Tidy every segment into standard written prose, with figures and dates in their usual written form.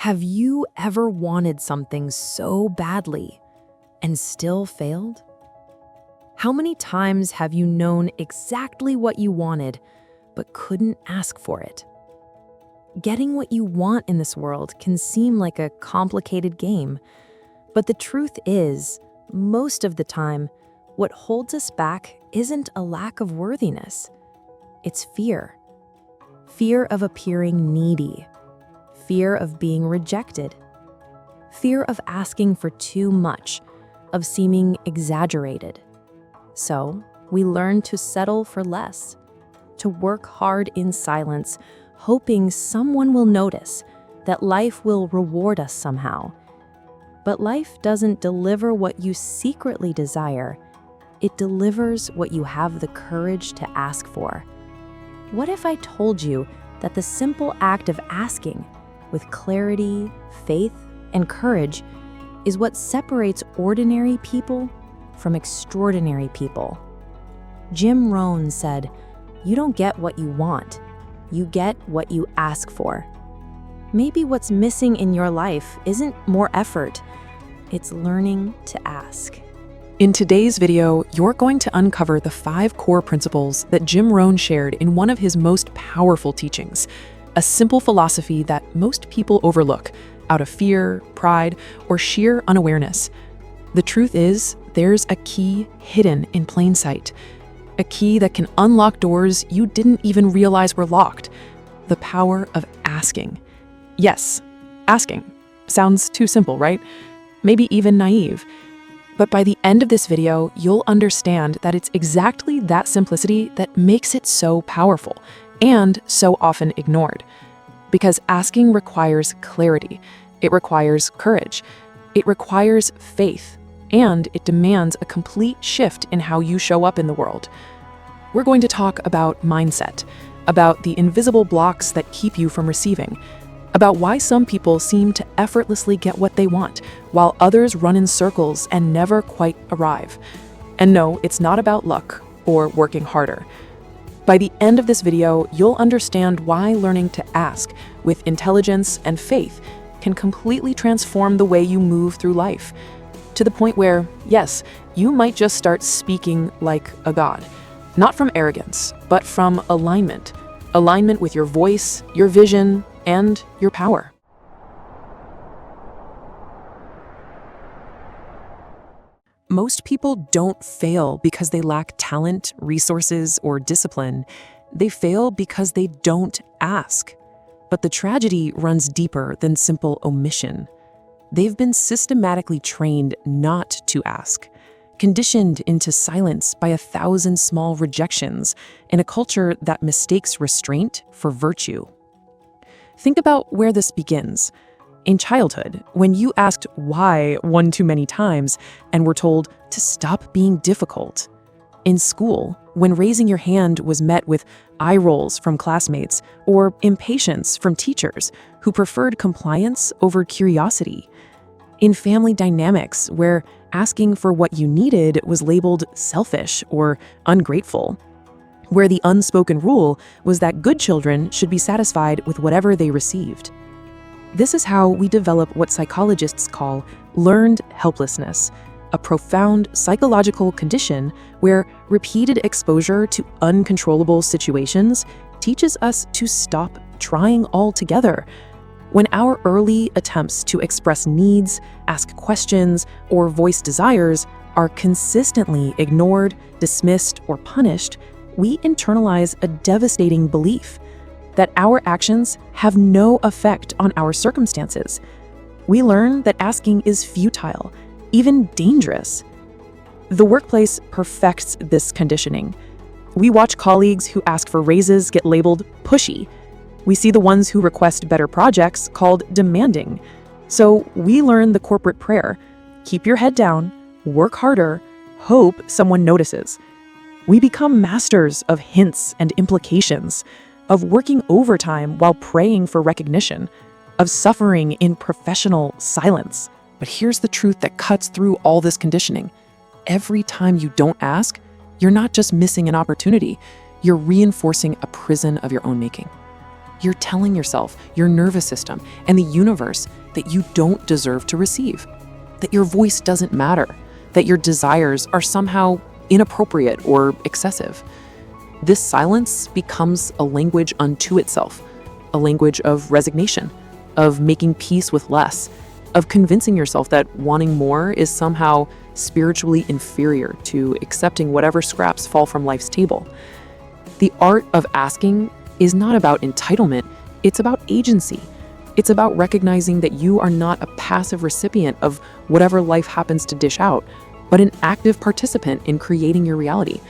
Have you ever wanted something so badly and still failed? How many times have you known exactly what you wanted but couldn't ask for it? Getting what you want in this world can seem like a complicated game, but the truth is, most of the time, what holds us back isn't a lack of worthiness. It's fear. Fear of appearing needy. Fear of being rejected. Fear of asking for too much, of seeming exaggerated. So, we learn to settle for less, to work hard in silence, hoping someone will notice, that life will reward us somehow. But life doesn't deliver what you secretly desire. It delivers what you have the courage to ask for. What if I told you that the simple act of asking, with clarity, faith, and courage, is what separates ordinary people from extraordinary people? Jim Rohn said, "You don't get what you want, you get what you ask for." Maybe what's missing in your life isn't more effort, it's learning to ask. In today's video, you're going to uncover the 5 core principles that Jim Rohn shared in one of his most powerful teachings, a simple philosophy that most people overlook out of fear, pride, or sheer unawareness. The truth is, there's a key hidden in plain sight, a key that can unlock doors you didn't even realize were locked, the power of asking. Yes, asking. Sounds too simple, right? Maybe even naive. But by the end of this video, you'll understand that it's exactly that simplicity that makes it so powerful and so often ignored. Because asking requires clarity, it requires courage, it requires faith, and it demands a complete shift in how you show up in the world. We're going to talk about mindset, about the invisible blocks that keep you from receiving, about why some people seem to effortlessly get what they want, while others run in circles and never quite arrive. And no, it's not about luck or working harder. By the end of this video, you'll understand why learning to ask with intelligence and faith can completely transform the way you move through life, to the point where, yes, you might just start speaking like a god. Not from arrogance, but from alignment. Alignment with your voice, your vision, and your power. Most people don't fail because they lack talent, resources, or discipline. They fail because they don't ask. But the tragedy runs deeper than simple omission. They've been systematically trained not to ask, conditioned into silence by 1,000 small rejections in a culture that mistakes restraint for virtue. Think about where this begins. In childhood, when you asked why one too many times and were told to stop being difficult. In school, when raising your hand was met with eye rolls from classmates or impatience from teachers who preferred compliance over curiosity. In family dynamics, where asking for what you needed was labeled selfish or ungrateful. Where the unspoken rule was that good children should be satisfied with whatever they received. This is how we develop what psychologists call learned helplessness, a profound psychological condition where repeated exposure to uncontrollable situations teaches us to stop trying altogether. When our early attempts to express needs, ask questions, or voice desires are consistently ignored, dismissed, or punished, we internalize a devastating belief that our actions have no effect on our circumstances. We learn that asking is futile, even dangerous. The workplace perfects this conditioning. We watch colleagues who ask for raises get labeled pushy. We see the ones who request better projects called demanding. So we learn the corporate prayer: keep your head down, work harder, hope someone notices. We become masters of hints and implications, of working overtime while praying for recognition, of suffering in professional silence. But here's the truth that cuts through all this conditioning. Every time you don't ask, you're not just missing an opportunity, you're reinforcing a prison of your own making. You're telling yourself, your nervous system, and the universe that you don't deserve to receive, that your voice doesn't matter, that your desires are somehow inappropriate or excessive. This silence becomes a language unto itself, a language of resignation, of making peace with less, of convincing yourself that wanting more is somehow spiritually inferior to accepting whatever scraps fall from life's table. The art of asking is not about entitlement, it's about agency. It's about recognizing that you are not a passive recipient of whatever life happens to dish out, but an active participant in creating your reality.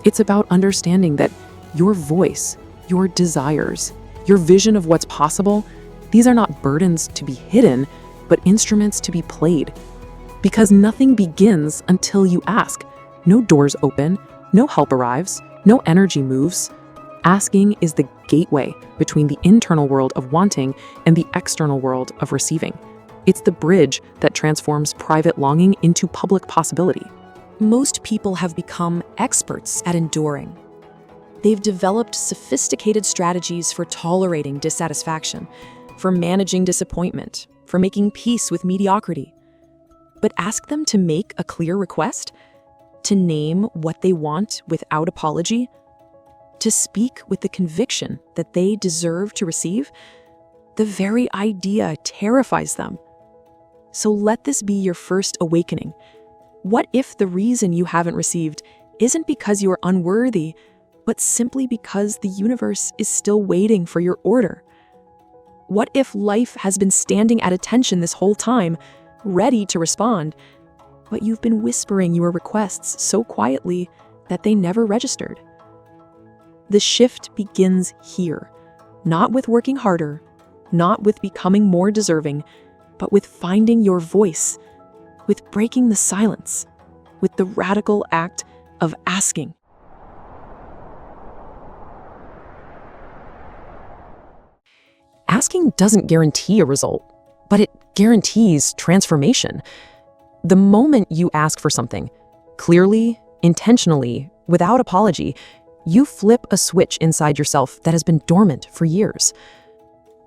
It's about understanding that your voice, your desires, your vision of what's possible, these are not burdens to be hidden, but instruments to be played. Because nothing begins until you ask. No doors open, no help arrives, no energy moves. Asking is the gateway between the internal world of wanting and the external world of receiving. It's the bridge that transforms private longing into public possibility. Most people have become experts at enduring. They've developed sophisticated strategies for tolerating dissatisfaction, for managing disappointment, for making peace with mediocrity. But ask them to make a clear request, to name what they want without apology, to speak with the conviction that they deserve to receive. The very idea terrifies them. So let this be your first awakening. What if the reason you haven't received isn't because you are unworthy, but simply because the universe is still waiting for your order? What if life has been standing at attention this whole time, ready to respond, but you've been whispering your requests so quietly that they never registered? The shift begins here, not with working harder, not with becoming more deserving, but with finding your voice, with breaking the silence, with the radical act of asking. Asking doesn't guarantee a result, but it guarantees transformation. The moment you ask for something, clearly, intentionally, without apology, you flip a switch inside yourself that has been dormant for years.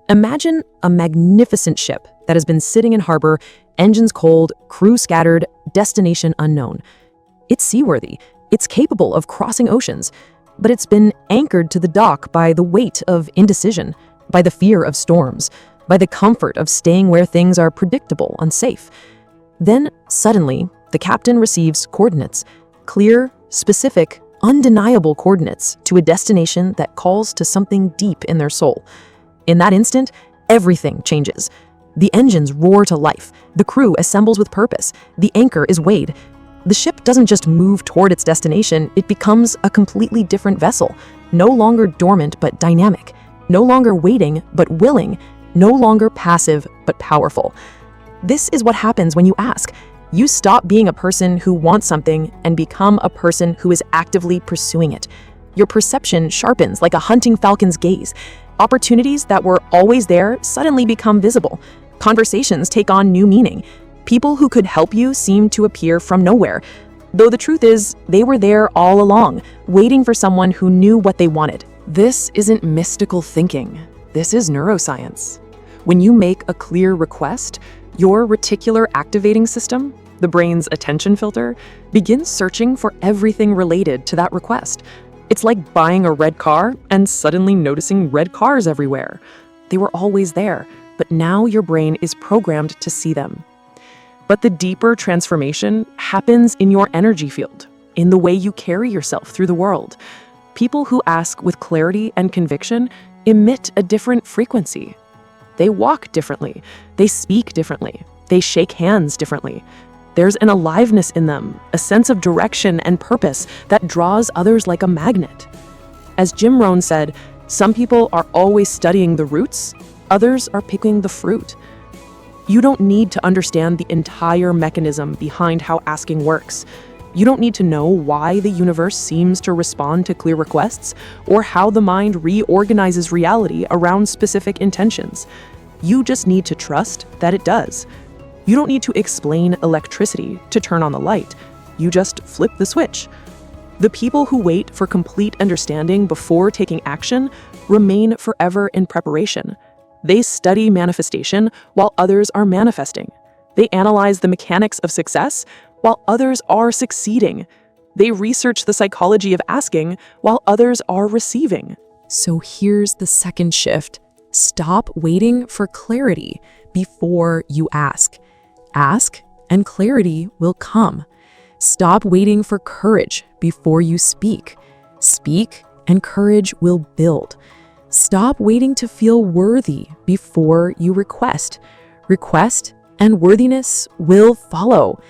Imagine a magnificent ship that has been sitting in harbor, engines cold, crew scattered, destination unknown. It's seaworthy, it's capable of crossing oceans, but it's been anchored to the dock by the weight of indecision, by the fear of storms, by the comfort of staying where things are predictable, unsafe. Then, suddenly, the captain receives coordinates, clear, specific, undeniable coordinates to a destination that calls to something deep in their soul. In that instant, everything changes. The engines roar to life, the crew assembles with purpose, the anchor is weighed. The ship doesn't just move toward its destination, it becomes a completely different vessel, no longer dormant but dynamic, no longer waiting but willing, no longer passive but powerful. This is what happens when you ask. You stop being a person who wants something and become a person who is actively pursuing it. Your perception sharpens like a hunting falcon's gaze. Opportunities that were always there suddenly become visible. Conversations take on new meaning. People who could help you seem to appear from nowhere, though the truth is they were there all along, waiting for someone who knew what they wanted. This isn't mystical thinking. This is neuroscience. When you make a clear request, your reticular activating system, the brain's attention filter, begins searching for everything related to that request. It's like buying a red car and suddenly noticing red cars everywhere. They were always there, but now your brain is programmed to see them. But the deeper transformation happens in your energy field, in the way you carry yourself through the world. People who ask with clarity and conviction emit a different frequency. They walk differently, they speak differently, they shake hands differently. There's an aliveness in them, a sense of direction and purpose that draws others like a magnet. As Jim Rohn said, some people are always studying the roots, others are picking the fruit. You don't need to understand the entire mechanism behind how asking works. You don't need to know why the universe seems to respond to clear requests or how the mind reorganizes reality around specific intentions. You just need to trust that it does. You don't need to explain electricity to turn on the light. You just flip the switch. The people who wait for complete understanding before taking action remain forever in preparation. They study manifestation while others are manifesting. They analyze the mechanics of success while others are succeeding. They research the psychology of asking while others are receiving. So here's the second shift. Stop waiting for clarity before you ask. Ask, and clarity will come. Stop waiting for courage before you speak. Speak, and courage will build. Stop waiting to feel worthy before you request. Request, and worthiness will follow.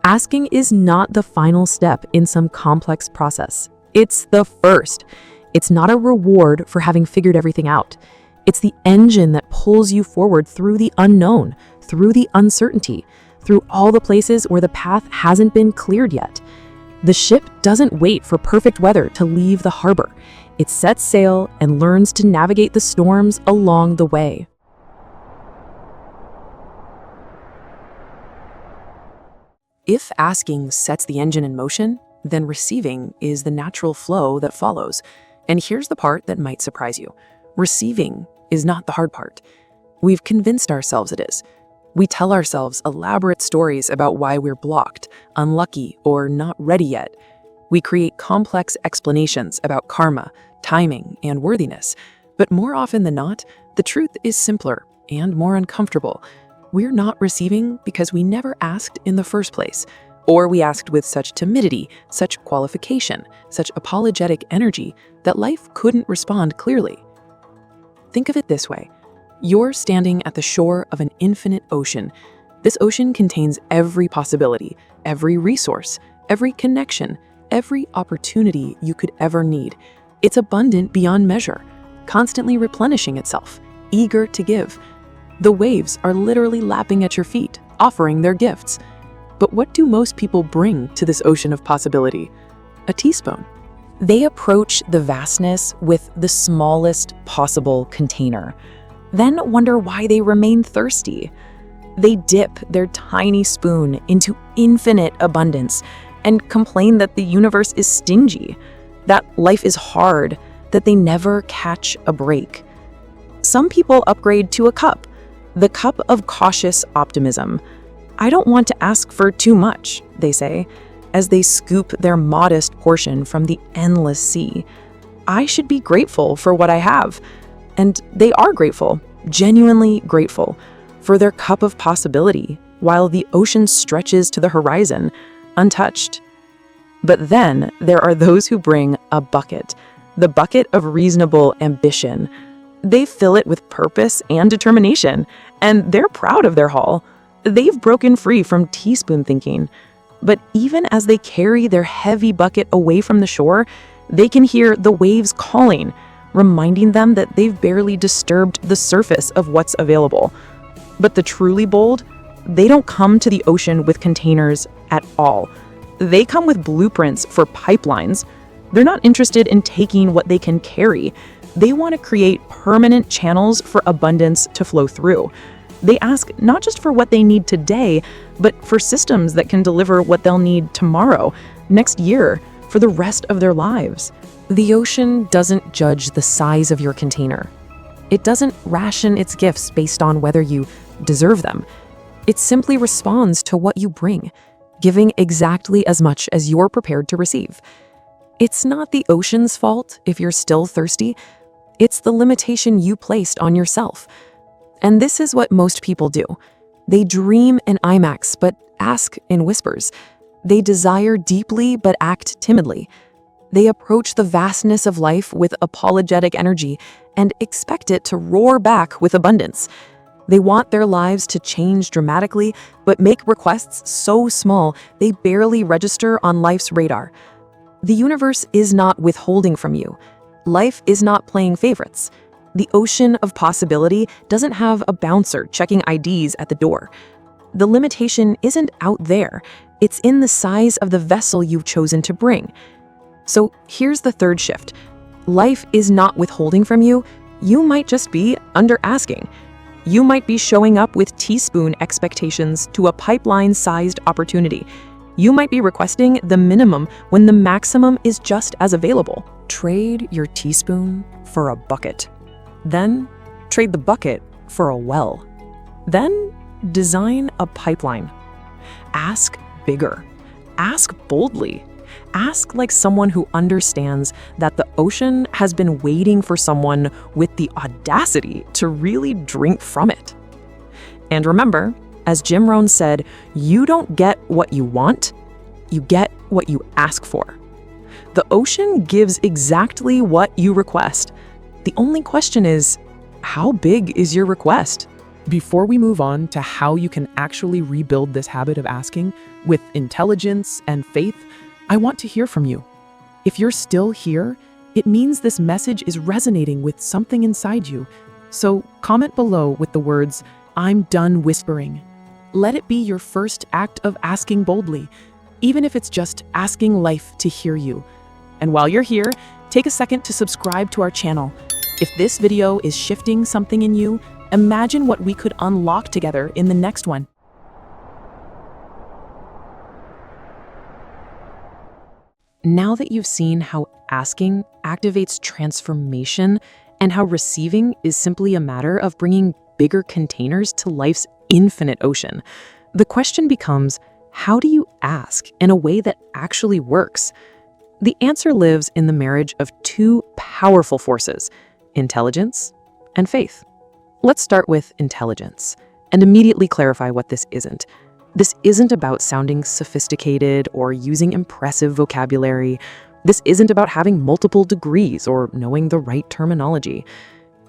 Asking is not the final step in some complex process. It's the first. It's not a reward for having figured everything out. It's the engine that pulls you forward through the unknown, through the uncertainty, through all the places where the path hasn't been cleared yet. The ship doesn't wait for perfect weather to leave the harbor. It sets sail and learns to navigate the storms along the way. If asking sets the engine in motion, then receiving is the natural flow that follows. And here's the part that might surprise you. Receiving is not the hard part. We've convinced ourselves it is. We tell ourselves elaborate stories about why we're blocked, unlucky, or not ready yet. We create complex explanations about karma, timing, and worthiness. But more often than not, the truth is simpler and more uncomfortable. We're not receiving because we never asked in the first place, or we asked with such timidity, such qualification, such apologetic energy that life couldn't respond clearly. Think of it this way. You're standing at the shore of an infinite ocean. This ocean contains every possibility, every resource, every connection, every opportunity you could ever need. It's abundant beyond measure, constantly replenishing itself, eager to give. The waves are literally lapping at your feet, offering their gifts. But what do most people bring to this ocean of possibility? A teaspoon. They approach the vastness with the smallest possible container, then wonder why they remain thirsty. They dip their tiny spoon into infinite abundance and complain that the universe is stingy, that life is hard, that they never catch a break. Some people upgrade to a cup, the cup of cautious optimism. I don't want to ask for too much, they say, as they scoop their modest portion from the endless sea. I should be grateful for what I have. And they are grateful, genuinely grateful, for their cup of possibility, while the ocean stretches to the horizon, untouched. But then there are those who bring a bucket, the bucket of reasonable ambition. They fill it with purpose and determination, and they're proud of their haul. They've broken free from teaspoon thinking. But even as they carry their heavy bucket away from the shore, they can hear the waves calling, reminding them that they've barely disturbed the surface of what's available. But the truly bold, they don't come to the ocean with containers at all. They come with blueprints for pipelines. They're not interested in taking what they can carry. They want to create permanent channels for abundance to flow through. They ask not just for what they need today, but for systems that can deliver what they'll need tomorrow, next year, for the rest of their lives. The ocean doesn't judge the size of your container. It doesn't ration its gifts based on whether you deserve them. It simply responds to what you bring, giving exactly as much as you're prepared to receive. It's not the ocean's fault if you're still thirsty. It's the limitation you placed on yourself. And this is what most people do. They dream in IMAX but ask in whispers. They desire deeply but act timidly. They approach the vastness of life with apologetic energy and expect it to roar back with abundance. They want their lives to change dramatically, but make requests so small they barely register on life's radar. The universe is not withholding from you. Life is not playing favorites. The ocean of possibility doesn't have a bouncer checking IDs at the door. The limitation isn't out there. It's in the size of the vessel you've chosen to bring. So here's the third shift. Life is not withholding from you. You might just be under asking. You might be showing up with teaspoon expectations to a pipeline-sized opportunity. You might be requesting the minimum when the maximum is just as available. Trade your teaspoon for a bucket. Then trade the bucket for a well. Then design a pipeline. Ask bigger. Ask boldly. Ask like someone who understands that the ocean has been waiting for someone with the audacity to really drink from it. And remember, as Jim Rohn said, you don't get what you want, you get what you ask for. The ocean gives exactly what you request. The only question is, how big is your request? Before we move on to how you can actually rebuild this habit of asking with intelligence and faith, I want to hear from you. If you're still here, it means this message is resonating with something inside you. So comment below with the words, "I'm done whispering." Let it be your first act of asking boldly, even if it's just asking life to hear you. And while you're here, take a second to subscribe to our channel. If this video is shifting something in you, imagine what we could unlock together in the next one. Now that you've seen how asking activates transformation and how receiving is simply a matter of bringing bigger containers to life's infinite ocean, the question becomes, how do you ask in a way that actually works? The answer lives in the marriage of two powerful forces, intelligence and faith. Let's start with intelligence and immediately clarify what this isn't. This isn't about sounding sophisticated or using impressive vocabulary. This isn't about having multiple degrees or knowing the right terminology.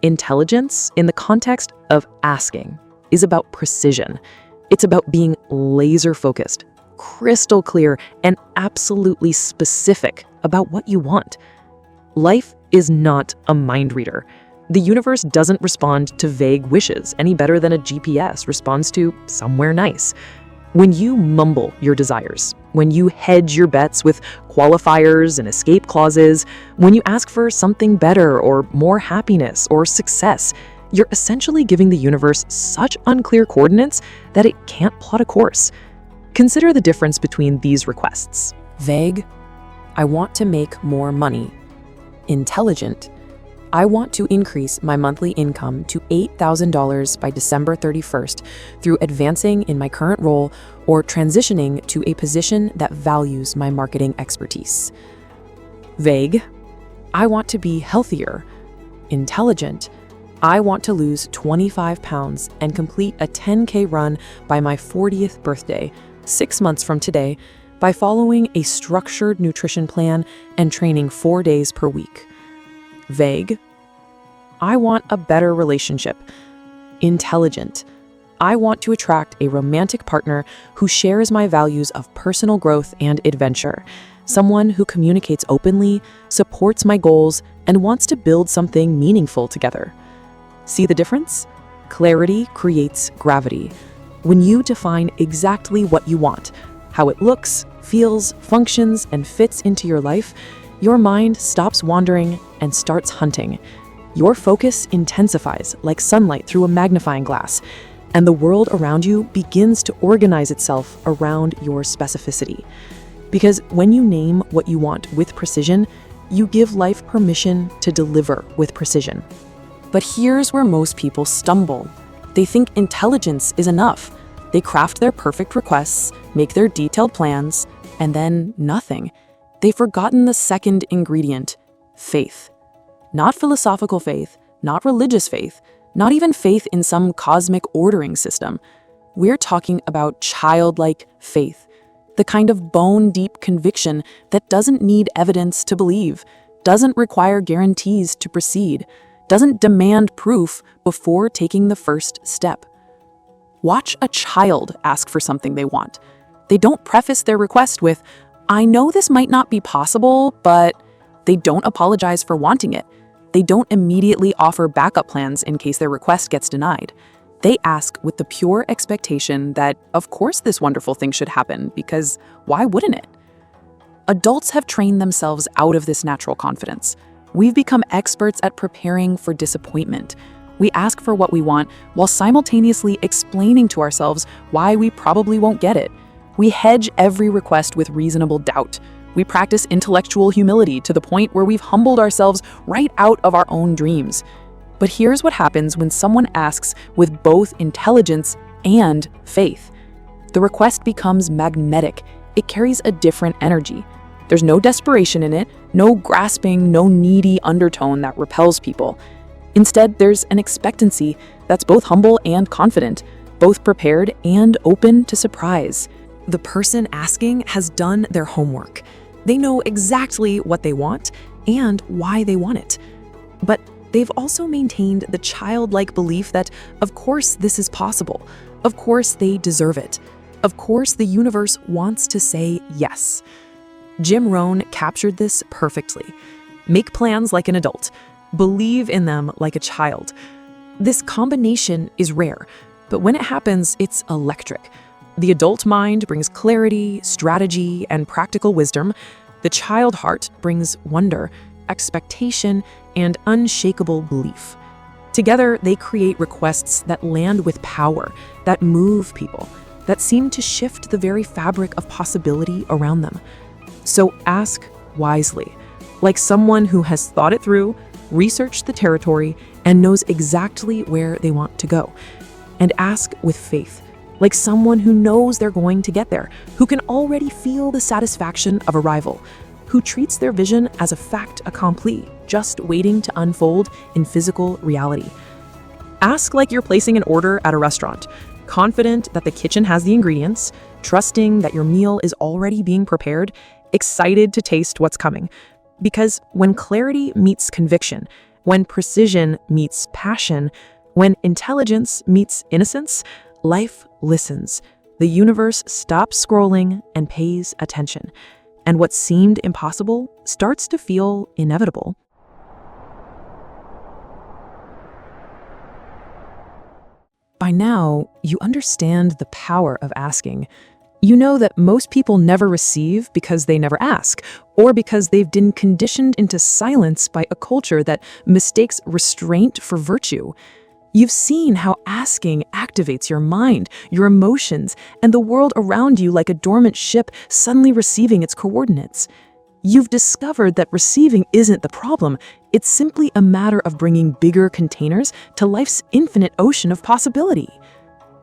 Intelligence, in the context of asking, is about precision. It's about being laser-focused, crystal clear, and absolutely specific about what you want. Life is not a mind reader. The universe doesn't respond to vague wishes any better than a GPS responds to somewhere nice. When you mumble your desires, when you hedge your bets with qualifiers and escape clauses, when you ask for something better or more happiness or success, you're essentially giving the universe such unclear coordinates that it can't plot a course. Consider the difference between these requests. Vague, I want to make more money. Intelligent, I want to increase my monthly income to $8,000 by December 31st through advancing in my current role or transitioning to a position that values my marketing expertise. Vague, I want to be healthier. Intelligent, I want to lose 25 pounds and complete a 10K run by my 40th birthday, 6 months from today, by following a structured nutrition plan and training 4 days per week. Vague, I want a better relationship. Intelligent, I want to attract a romantic partner who shares my values of personal growth and adventure, someone who communicates openly, supports my goals, and wants to build something meaningful together. See the difference? Clarity creates gravity. When you define exactly what you want, how it looks, feels, functions, and fits into your life, your mind stops wandering and starts hunting. Your focus intensifies like sunlight through a magnifying glass, and the world around you begins to organize itself around your specificity. Because when you name what you want with precision, you give life permission to deliver with precision. But here's where most people stumble. They think intelligence is enough. They craft their perfect requests, make their detailed plans, and then nothing. They've forgotten the second ingredient, faith. Not philosophical faith, not religious faith, not even faith in some cosmic ordering system. We're talking about childlike faith, the kind of bone-deep conviction that doesn't need evidence to believe, doesn't require guarantees to proceed, doesn't demand proof before taking the first step. Watch a child ask for something they want. They don't preface their request with, "I know this might not be possible," but they don't apologize for wanting it. They don't immediately offer backup plans in case their request gets denied. They ask with the pure expectation that, of course, this wonderful thing should happen, because why wouldn't it? Adults have trained themselves out of this natural confidence. We've become experts at preparing for disappointment. We ask for what we want while simultaneously explaining to ourselves why we probably won't get it. We hedge every request with reasonable doubt. We practice intellectual humility to the point where we've humbled ourselves right out of our own dreams. But here's what happens when someone asks with both intelligence and faith. The request becomes magnetic. It carries a different energy. There's no desperation in it, no grasping, no needy undertone that repels people. Instead, there's an expectancy that's both humble and confident, both prepared and open to surprise. The person asking has done their homework. They know exactly what they want and why they want it. But they've also maintained the childlike belief that, of course, this is possible. Of course, they deserve it. Of course, the universe wants to say yes. Jim Rohn captured this perfectly. Make plans like an adult. Believe in them like a child. This combination is rare, but when it happens, it's electric. The adult mind brings clarity, strategy, and practical wisdom. The child heart brings wonder, expectation, and unshakable belief. Together, they create requests that land with power, that move people, that seem to shift the very fabric of possibility around them. So ask wisely, like someone who has thought it through, researched the territory, and knows exactly where they want to go. And ask with faith, like someone who knows they're going to get there, who can already feel the satisfaction of arrival, who treats their vision as a fait accompli, just waiting to unfold in physical reality. Ask like you're placing an order at a restaurant, confident that the kitchen has the ingredients, trusting that your meal is already being prepared, excited to taste what's coming. Because when clarity meets conviction, when precision meets passion, when intelligence meets innocence, life listens. The universe stops scrolling and pays attention. And what seemed impossible starts to feel inevitable. By now, you understand the power of asking. You know that most people never receive because they never ask, or because they've been conditioned into silence by a culture that mistakes restraint for virtue. You've seen how asking activates your mind, your emotions, and the world around you like a dormant ship suddenly receiving its coordinates. You've discovered that receiving isn't the problem. It's simply a matter of bringing bigger containers to life's infinite ocean of possibility.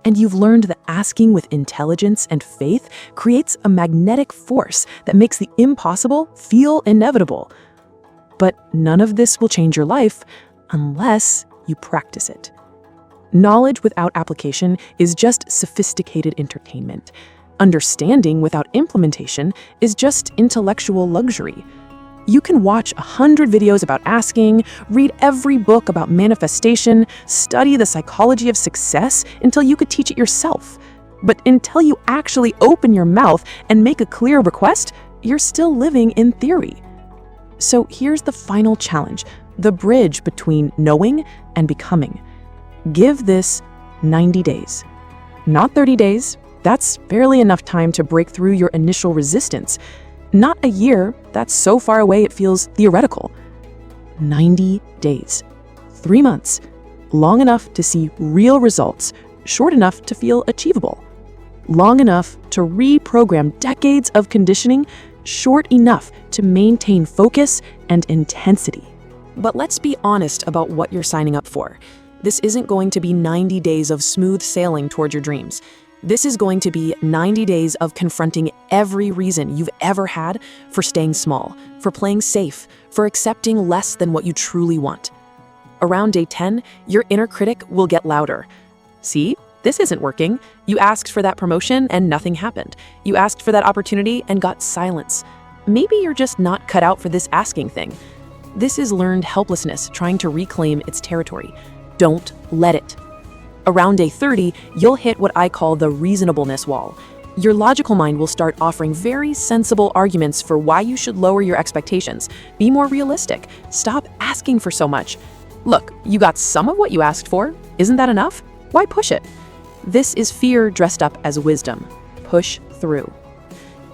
And you've learned that asking with intelligence and faith creates a magnetic force that makes the impossible feel inevitable. But none of this will change your life unless you practice it. Knowledge without application is just sophisticated entertainment. Understanding without implementation is just intellectual luxury. You can watch 100 videos about asking, read every book about manifestation, study the psychology of success until you could teach it yourself. But until you actually open your mouth and make a clear request, you're still living in theory. So here's the final challenge, the bridge between knowing and becoming. Give this 90 days. Not 30 days. That's barely enough time to break through your initial resistance. Not a year. That's so far away it feels theoretical. 90 days. 3 months. Long enough to see real results. Short enough to feel achievable. Long enough to reprogram decades of conditioning. Short enough to maintain focus and intensity. But let's be honest about what you're signing up for. This isn't going to be 90 days of smooth sailing toward your dreams. This is going to be 90 days of confronting every reason you've ever had for staying small, for playing safe, for accepting less than what you truly want. Around day 10, your inner critic will get louder. See, this isn't working. You asked for that promotion and nothing happened. You asked for that opportunity and got silence. Maybe you're just not cut out for this asking thing. This is learned helplessness trying to reclaim its territory. Don't let it. Around day 30, you'll hit what I call the reasonableness wall. Your logical mind will start offering very sensible arguments for why you should lower your expectations. Be more realistic. Stop asking for so much. Look, you got some of what you asked for. Isn't that enough? Why push it? This is fear dressed up as wisdom. Push through.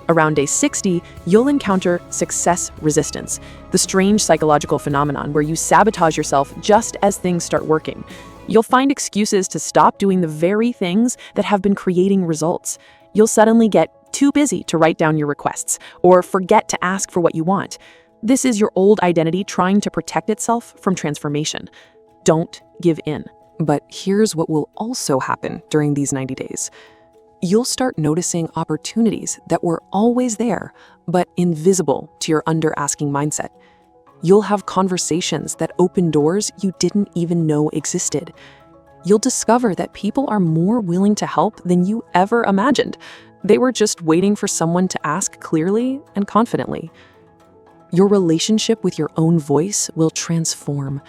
Around day 60, you'll encounter success resistance, the strange psychological phenomenon where you sabotage yourself just as things start working. You'll find excuses to stop doing the very things that have been creating results. You'll suddenly get too busy to write down your requests, or forget to ask for what you want. This is your old identity trying to protect itself from transformation. Don't give in. But here's what will also happen during these 90 days. You'll start noticing opportunities that were always there, but invisible to your under-asking mindset. You'll have conversations that open doors you didn't even know existed. You'll discover that people are more willing to help than you ever imagined. They were just waiting for someone to ask clearly and confidently. Your relationship with your own voice will transform.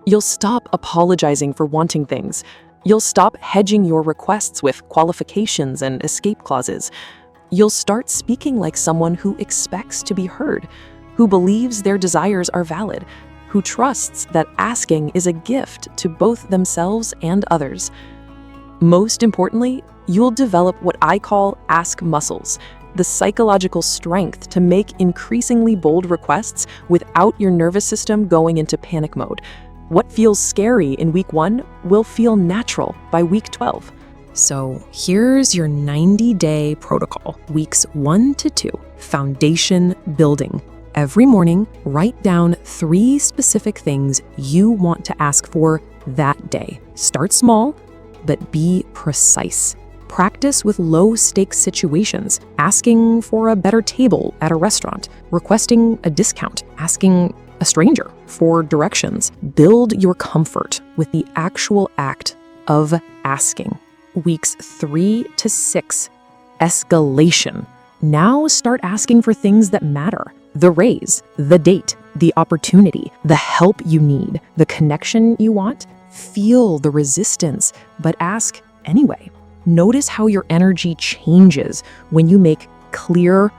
You'll stop apologizing for wanting things. You'll stop hedging your requests with qualifications and escape clauses. You'll start speaking like someone who expects to be heard, who believes their desires are valid, who trusts that asking is a gift to both themselves and others. Most importantly, you'll develop what I call ask muscles, the psychological strength to make increasingly bold requests without your nervous system going into panic mode. What feels scary in week 1 will feel natural by week 12. So here's your 90-day protocol. Weeks 1 to 2, foundation building. Every morning, write down 3 specific things you want to ask for that day. Start small, but be precise. Practice with low-stakes situations, asking for a better table at a restaurant, requesting a discount, asking a stranger for directions. Build your comfort with the actual act of asking. Weeks 3 to 6, escalation. Now start asking for things that matter. The raise, the date, the opportunity, the help you need, the connection you want. Feel the resistance, but ask anyway. Notice how your energy changes when you make clear,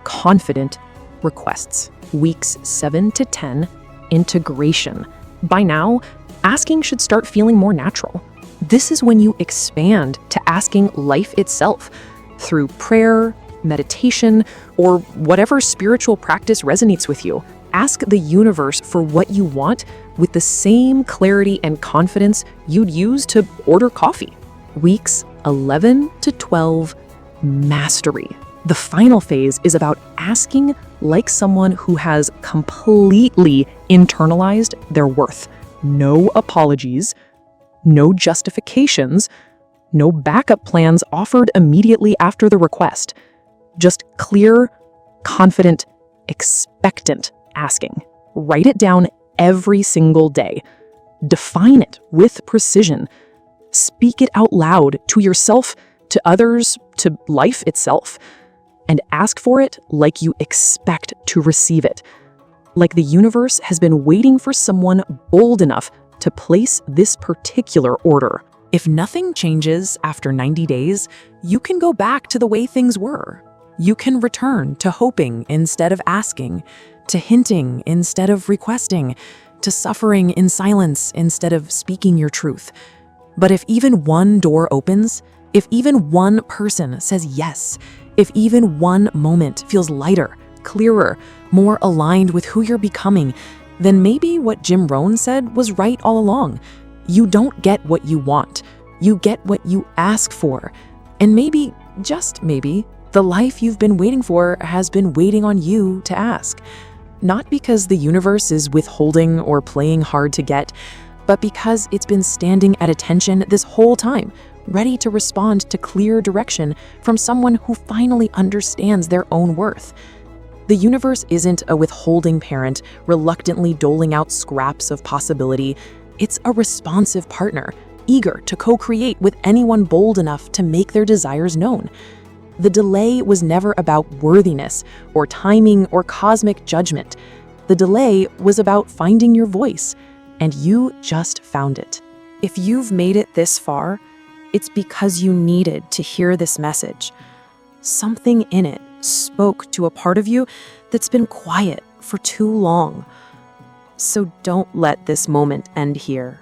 confident requests. Weeks 7 to 10, integration. By now, asking should start feeling more natural. This is when you expand to asking life itself through prayer, meditation, or whatever spiritual practice resonates with you. Ask the universe for what you want with the same clarity and confidence you'd use to order coffee. Weeks 11 to 12, mastery. The final phase is about asking like someone who has completely internalized their worth. No apologies, no justifications, no backup plans offered immediately after the request. Just clear, confident, expectant asking. Write it down every single day. Define it with precision. Speak it out loud to yourself, to others, to life itself. And ask for it like you expect to receive it. Like the universe has been waiting for someone bold enough to place this particular order. If nothing changes after 90 days, you can go back to the way things were. You can return to hoping instead of asking, to hinting instead of requesting, to suffering in silence instead of speaking your truth. But if even one door opens, if even one person says yes, if even one moment feels lighter, clearer, more aligned with who you're becoming, then maybe what Jim Rohn said was right all along. You don't get what you want. You get what you ask for. And maybe, just maybe, the life you've been waiting for has been waiting on you to ask. Not because the universe is withholding or playing hard to get, but because it's been standing at attention this whole time, ready to respond to clear direction from someone who finally understands their own worth. The universe isn't a withholding parent reluctantly doling out scraps of possibility. It's a responsive partner, eager to co-create with anyone bold enough to make their desires known. The delay was never about worthiness or timing or cosmic judgment. The delay was about finding your voice, and you just found it. If you've made it this far, it's because you needed to hear this message. Something in it spoke to a part of you that's been quiet for too long. So don't let this moment end here.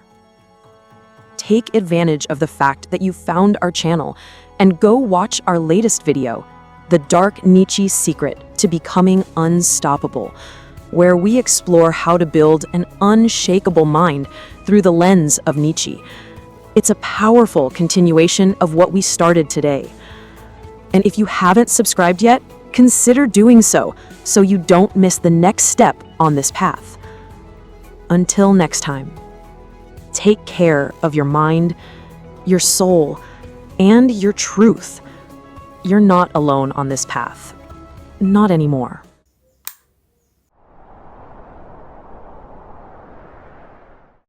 Take advantage of the fact that you found our channel and go watch our latest video, The Dark Nietzsche Secret to Becoming Unstoppable, where we explore how to build an unshakable mind through the lens of Nietzsche. It's a powerful continuation of what we started today. And if you haven't subscribed yet, consider doing so you don't miss the next step on this path. Until next time, take care of your mind, your soul, and your truth. You're not alone on this path. Not anymore.